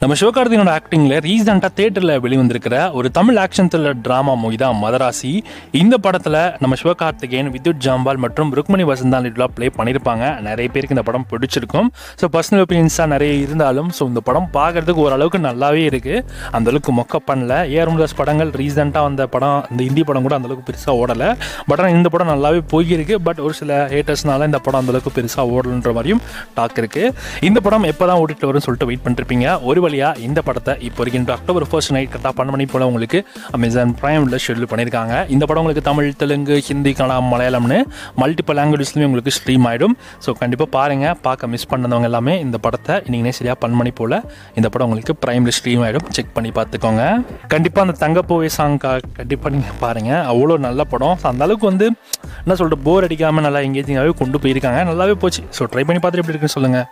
நம்ம சிவகார்த்திகேயனோட ஆக்டிங்ல ரீசெண்டாக தியேட்டரில் வெளிவந்திருக்கிற ஒரு Tamil action thriller drama movie தான் மதராசி. இந்த படத்தில் நம்ம சிவகார்த்திகேயன், வித்யுத் ஜாம்பால் மற்றும் ருக்மணி வசந்தான் லிட்லாம் ப்ளே பண்ணியிருப்பாங்க. நிறைய பேருக்கு இந்த படம் பிடிச்சிருக்கும். ஸோ பர்சனல் ஒப்பீனியன்ஸாக நிறைய இருந்தாலும் இந்த படம் பார்க்கறதுக்கு ஓரளவுக்கு நல்லாவே இருக்குது. அந்தளவுக்கு மொக்க பண்ணல. ஏஆர் முருகதாஸ் படங்கள் ரீசெண்டாக வந்த படம், இந்த ஹிந்தி படம் கூட அந்தளவுக்கு பெருசாக ஓடலை. பட் ஆனால் இந்த படம் நல்லாவே போயிருக்கு. பட் ஒரு சில ஹேட்டர்ஸ்னால இந்த படம் அந்தளவுக்கு பெருசாக ஓடலன்ற மாதிரியும் டாக் இருக்குது. இந்த படம் எப்போ தான் ஓடிட்டு வரும்னு சொல்லிட்டு வெயிட் பண்ணிருப்பீங்க. ஒரு இந்த படத்தை இப்போ வரைக்கும் அக்டோபர் 1 நைட் கரெக்டாக 12 மணி போல உங்களுக்கு அமேசான் பிரைம்ல ஷெட்யூல் பண்ணியிருக்காங்க. இந்த படம் உங்களுக்கு தமிழ், தெலுங்கு, ஹிந்தி, கன்னடா, மலையாளம்னு மல்டிபிள் லாங்குவேஜ்லையும் உங்களுக்கு ஸ்ட்ரீம் ஆகிடும். ஸோ கண்டிப்பாக பாருங்கள். பார்க்க மிஸ் பண்ணவங்க எல்லாமே இந்த படத்தை இன்னைக்கு சரியாக 12 மணி போல் இந்த படம் உங்களுக்கு பிரைமில் ஸ்ட்ரீம் ஆகிடும். செக் பண்ணி பார்த்துக்கோங்க. கண்டிப்பாக அந்த தங்கப்பூவே சாங்காக கண்டிப்பாக நீங்கள் பாருங்கள். அவ்வளோ நல்ல படம். அந்த அளவுக்கு என்ன சொல்லிட்டு போர் அடிக்காமல் நல்லா எங்கேஜிங்காகவே கொண்டு போயிருக்காங்க. நல்லாவே போச்சு. ஸோ ட்ரை பண்ணி பார்த்துட்டு எப்படி இருக்குன்னு சொல்லுங்கள்.